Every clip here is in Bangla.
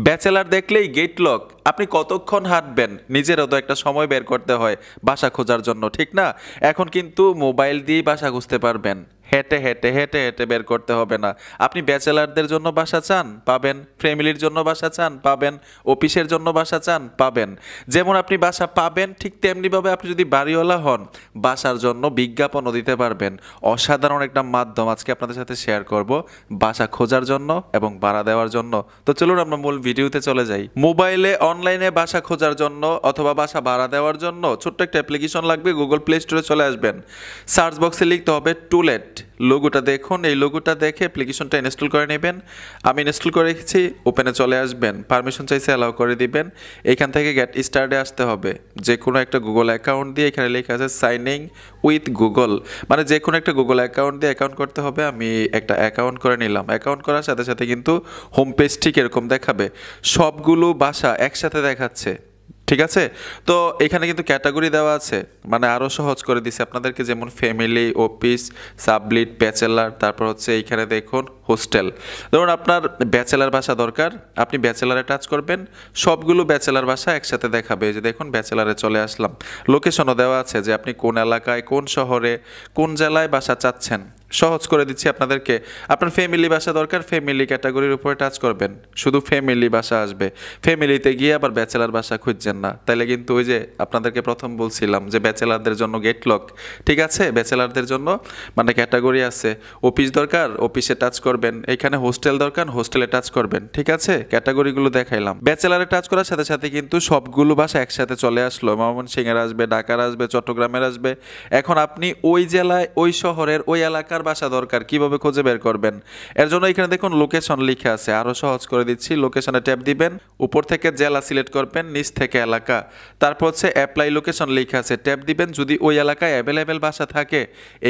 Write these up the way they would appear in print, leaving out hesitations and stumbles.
ব্যাচেলার দেখলেই গেট লক। আপনি কতক্ষণ হাঁটবেন? নিজেরও তো একটা সময় বের করতে হয় বাসা খোঁজার জন্য, ঠিক না? এখন কিন্তু মোবাইল দিয়েই বাসা খুঁজতে পারবেন। হেঁটে হেঁটে হেঁটে হেঁটে বের করতে হবে না। আপনি ব্যাচেলারদের জন্য বাসা চান, পাবেন। ফ্যামিলির জন্য বাসা চান, পাবেন। অফিসের জন্য বাসা চান, পাবেন। যেমন আপনি বাসা পাবেন, ঠিক তেমনিভাবে আপনি যদি বাড়িওয়ালা হন, বাসার জন্য বিজ্ঞাপনও দিতে পারবেন। অসাধারণ একটা মাধ্যম আজকে আপনাদের সাথে শেয়ার করব বাসা খোঁজার জন্য এবং ভাড়া দেওয়ার জন্য। তো চলুন আমরা মূল ভিডিওতে চলে যাই। মোবাইলে অনলাইনে বাসা খোঁজার জন্য অথবা বাসা ভাড়া দেওয়ার জন্য ছোট্ট একটা অ্যাপ্লিকেশন লাগবে। গুগল প্লে স্টোরে চলে আসবেন, সার্চ বক্সে লিখতে হবে টুলেট। লোগোটা দেখুন, এই লোগোটা দেখে অ্যাপ্লিকেশনটা ইনস্টল করে নেবেন। আমি ইনস্টল করে রেখেছি। ওপেনে চলে আসবেন, পারমিশন চাইছে অ্যালাউ করে দিবেন। এখান থেকে গেট স্টার্টে আসতে হবে। যে কোনো একটা গুগল অ্যাকাউন্ট দিয়ে, এখানে লেখা আছে সাইনিং উইথ গুগল, মানে যে কোনো একটা গুগল অ্যাকাউন্ট দিয়ে অ্যাকাউন্ট করতে হবে। আমি একটা অ্যাকাউন্ট করে নিলাম। অ্যাকাউন্ট করার সাথে সাথে কিন্তু হোম পেজ ঠিক এরকম দেখাবে, সবগুলো বাসা একসাথে দেখাচ্ছে, ঠিক আছে? তো এখানে কিন্তু ক্যাটাগরি দেওয়া আছে, মানে আরও সহজ করে দিছে আপনাদেরকে। যেমন ফ্যামিলি, অফিস, সাবলিট, ব্যাচেলার, তারপর হচ্ছে এইখানে দেখুন হোস্টেল। ধরুন আপনার ব্যাচেলার বাসা দরকার, আপনি ব্যাচেলারে টাচ করবেন, সবগুলো ব্যাচেলার বাসা একসাথে দেখাবে। এই যে দেখুন ব্যাচেলারে চলে আসলাম। লোকেশনও দেওয়া আছে যে আপনি কোন এলাকায়, কোন শহরে, কোন জেলায় বাসা চাচ্ছেন। সহজ করে দিচ্ছি আপনাদেরকে। আপনার ফ্যামিলি বাসা দরকার, ফ্যামিলি ক্যাটাগরির উপরে টাচ করবেন, শুধু ফ্যামিলি বাসা আসবে। ফ্যামিলিতে গিয়ে আবার ব্যাচেলার বাসা খুঁজছেন না, তাইলে কিন্তু ওই যে আপনাদেরকে প্রথম বলছিলাম যে ব্যাচেলারদের জন্য গেট লক, ঠিক আছে? ব্যাচেলারদের জন্য মানে ক্যাটাগরি আছে। অফিস দরকার, অফিসে টাচ করবেন। এখানে হোস্টেল দরকার, হোস্টেলে টাচ করবেন, ঠিক আছে? ক্যাটাগরিগুলো দেখাইলাম। ব্যাচেলারে টাচ করার সাথে সাথে কিন্তু সবগুলো বাসা একসাথে চলে আসলো। ময়মনসিংহের আসবে, ঢাকার আসবে, চট্টগ্রামের আসবে। এখন আপনি ওই জেলায়, ওই শহরের, ওই এলাকার বাসা দরকার, কিভাবে খুঁজে বের করবেন? এর জন্য এখানে দেখুন লোকেশন লিখে আছে। আরো সহজ করে দিচ্ছি, লোকেশনে ট্যাপ দিবেন, উপর থেকে জেলা সিলেক্ট করবেন, নিচ থেকে এলাকা, তারপর হচ্ছে অ্যাপ্লাই লোকেশন লিখে আছে, ট্যাপ দিবেন। যদি ওই এলাকায় অ্যাভেলেবেল বাসা থাকে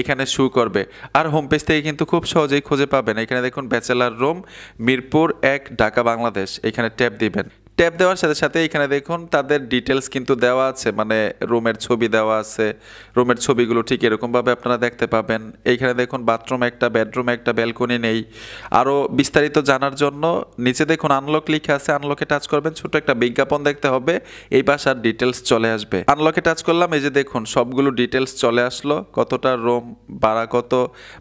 এখানে শু করবে। আর হোম পেজ থেকে কিন্তু খুব সহজেই খুঁজে পাবেন। এখানে দেখুন ব্যাচেলার রুম, মিরপুর 1, ঢাকা, বাংলাদেশ। এখানে ট্যাপ দিবেন। ট্যাপ দেওয়ার সাথে সাথে এখানে দেখুন তাদের ডিটেলস কিন্তু দেওয়া আছে, মানে রুমের ছবি দেওয়া আছে। রুমের ছবিগুলো ঠিক এরকমভাবে আপনারা দেখতে পাবেন। এইখানে দেখুন বাথরুম একটা, বেডরুম একটা, ব্যালকনি নেই। আরও বিস্তারিত জানার জন্য নিচে দেখুন আনলক লিখে আছে, আনলকে টাচ করবেন, ছোট একটা বিজ্ঞাপন দেখতে হবে, এই বাসার ডিটেলস চলে আসবে। আনলকে টাচ করলাম, এই যে দেখুন সবগুলো ডিটেলস চলে আসলো, কতটা রুম, ভাড়া কত,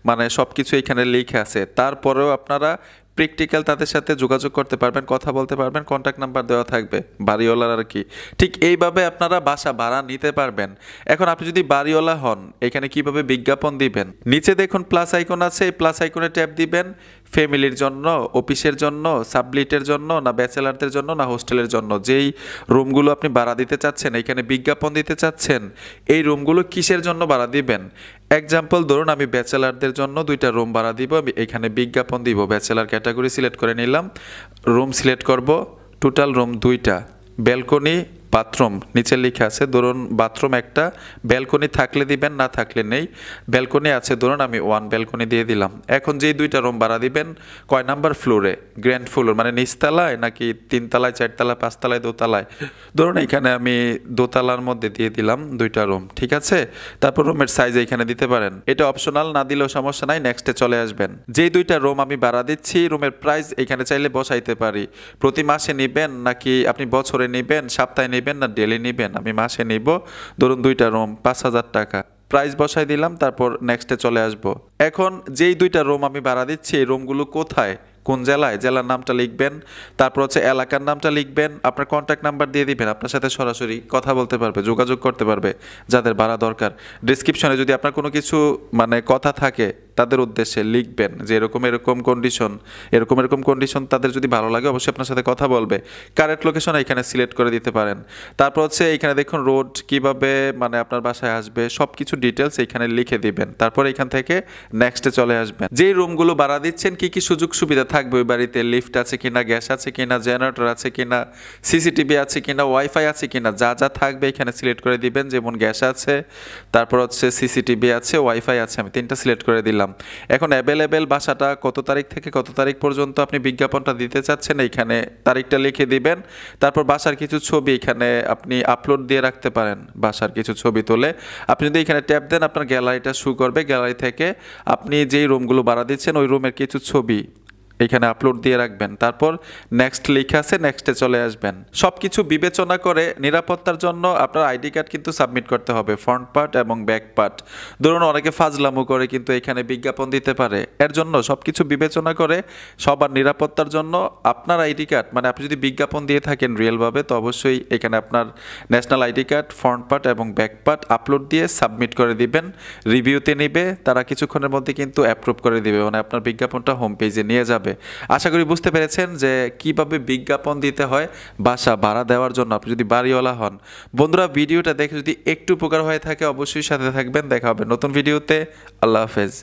মানে সব কিছু এখানে লিখে আছে। তারপরেও আপনারা প্র্যাকটিক্যাল তাদের সাথে যোগাযোগ করতে পারবেন, কথা বলতে পারবেন, কন্ট্যাক্ট নাম্বার দেওয়া থাকবে বাড়িওয়ালার আর কি। ঠিক এইভাবে আপনারা বাসা ভাড়া নিতে পারবেন। এখন আপনি যদি বাড়িওয়ালা হন, এখানে কিভাবে বিজ্ঞাপন দিবেন? নিচে দেখুন প্লাস আইকন আছে, এই প্লাস আইকনে ট্যাপ দিবেন। ফ্যামিলির জন্য, অফিসের জন্য, সাবলিটের জন্য, না ব্যাচেলারদের জন্য, না হোস্টেলের জন্য, যেই রুমগুলো আপনি ভাড়া দিতে চাচ্ছেন, এখানে বিজ্ঞাপন দিতে চাচ্ছেন, এই রুমগুলো কিসের জন্য ভাড়া দিবেন? এক্সাম্পল ধরুন আমি ব্যাচেলারদের জন্য 2টা রুম ভাড়া দিব, আমি এখানে বিজ্ঞাপন দিব। ব্যাচেলার ক্যাটাগরি সিলেক্ট করে নিলাম, রুম সিলেক্ট করব, টোটাল রুম 2টা, ব্যালকনি, বাথরুম নিচে লেখা আছে। ধরুন বাথরুম একটা, ব্যালকনি থাকলে দিবেন, না থাকলে নেই। ব্যালকনি আছে, ধরুন আমি 1 ব্যালকনি দিয়ে দিলাম। এখন যেই 2টা রুম ভাড়া দিবেন, কয় নাম্বার ফ্লোরে? গ্র্যান্ড ফ্লোর, মানে নিচতলায় নাকি 3 তলায়, 4 তলায়, 5 তলায়, দোতলায়? ধরুন এখানে আমি দোতলার মধ্যে দিয়ে দিলাম 2টা রুম, ঠিক আছে? তারপর রুমের সাইজ এখানে দিতে পারেন, এটা অপশনাল, না দিলেও সমস্যা নাই, নেক্সটে চলে আসবেন। যেই 2টা রুম আমি ভাড়া দিচ্ছি, রুমের প্রাইস এখানে চাইলে বসাইতে পারি। প্রতি মাসে নেবেন নাকি আপনি বছরে নেবেন, সপ্তাহে নেবেন, না ডেলি নেবেন? আমি মাসে নিব। ধরুন 2টা রুম 5,000 টাকা, প্রাইস বসাই দিলাম, তারপর নেক্সটে চলে আসব। এখন যেই 2টা রুম আমি ভাড়া দিচ্ছি, এই রুমগুলো কোথায়, কোন জেলায়, জেলার নামটা লিখবেন। তারপর হচ্ছে এলাকার নামটা লিখবেন, আপনার কন্ট্যাক্ট নাম্বার দিয়ে দিবেন, আপনার সাথে সরাসরি কথা বলতে পারবে, যোগাযোগ করতে পারবে যাদের ভাড়া দরকার। ডিসক্রিপশনে যদি আপনার কোনো কিছু মানে কথা থাকে তাদের উদ্দেশ্যে লিখবেন যে এরকম এরকম কন্ডিশন, এরকম এরকম কন্ডিশন। তাদের যদি ভালো লাগে অবশ্যই আপনার সাথে কথা বলবে। কারেক্ট লোকেশন এখানে সিলেক্ট করে দিতে পারেন। তারপর হচ্ছে এখানে দেখুন রোড কিভাবে মানে আপনার বাসায় আসবে, সব কিছু ডিটেলস এখানে লিখে দিবেন। তারপর এখান থেকে নেক্সটে চলে আসবেন। যেই রুমগুলো ভাড়া দিচ্ছেন কি কি সুযোগ সুবিধা থাকবে ওই বাড়িতে, লিফট আছে কিনা, গ্যাস আছে কিনা, জেনারেটর আছে কিনা, সিসিটিভি আছে কিনা, ওয়াইফাই আছে কিনা, যা যা থাকবে এখানে সিলেক্ট করে দিবেন। যেমন গ্যাস আছে, তারপর হচ্ছে সিসিটিভি আছে, ওয়াইফাই আছে, আমি 3টা সিলেক্ট করে দিলাম। এখন অ্যাভেলেবেল বাসাটা কত তারিখ থেকে কত তারিখ পর্যন্ত আপনি বিজ্ঞাপনটা দিতে চাচ্ছেন, এইখানে তারিখটা লিখে দিবেন। তারপর বাসার কিছু ছবি এখানে আপনি আপলোড দিয়ে রাখতে পারেন, বাসার কিছু ছবি তুলে। আপনি যদি এখানে ট্যাপ দেন, আপনার গ্যালারিটা শো করবে। গ্যালারি থেকে আপনি যেই রুমগুলো ভাড়া দিচ্ছেন ওই রুমের কিছু ছবি এখানে আপলোড দিয়ে রাখবেন, তারপর নেক্সট লেখা আছে, নেক্সটে চলে আসবেন। সব কিছু বিবেচনা করে নিরাপত্তার জন্য আপনার আইডি কার্ড কিন্তু সাবমিট করতে হবে, ফ্রন্ট পার্ট এবং ব্যাক পার্ট। ধরুন অনেকে ফাজলামো করে কিন্তু এখানে বিজ্ঞাপন দিতে পারে, এর জন্য সব কিছু বিবেচনা করে সবার নিরাপত্তার জন্য আপনার আইডি কার্ড, মানে আপনি যদি বিজ্ঞাপন দিয়ে থাকেন রিয়েলভাবে, তো অবশ্যই এখানে আপনার national ID card front part এবং ব্যাক পার্ট আপলোড দিয়ে সাবমিট করে দিবেন। রিভিউতে নেবে, তারা কিছুক্ষণের মধ্যে কিন্তু অ্যাপ্রুভ করে দিবে, মানে আপনার বিজ্ঞাপনটা হোম পেজে নিয়ে যাবে। আশা করি বুঝতে পেরেছেন যে কিভাবে বিজ্ঞাপন দিতে হয় বাসা ভাড়া দেওয়ার জন্য, আপনি যদি বাড়িওয়ালা হন। বন্ধুরা, ভিডিওটা দেখে যদি একটু উপকার হয়ে থাকে অবশ্যই সাথে থাকবেন। দেখা হবে নতুন ভিডিওতে। আল্লাহ হাফেজ।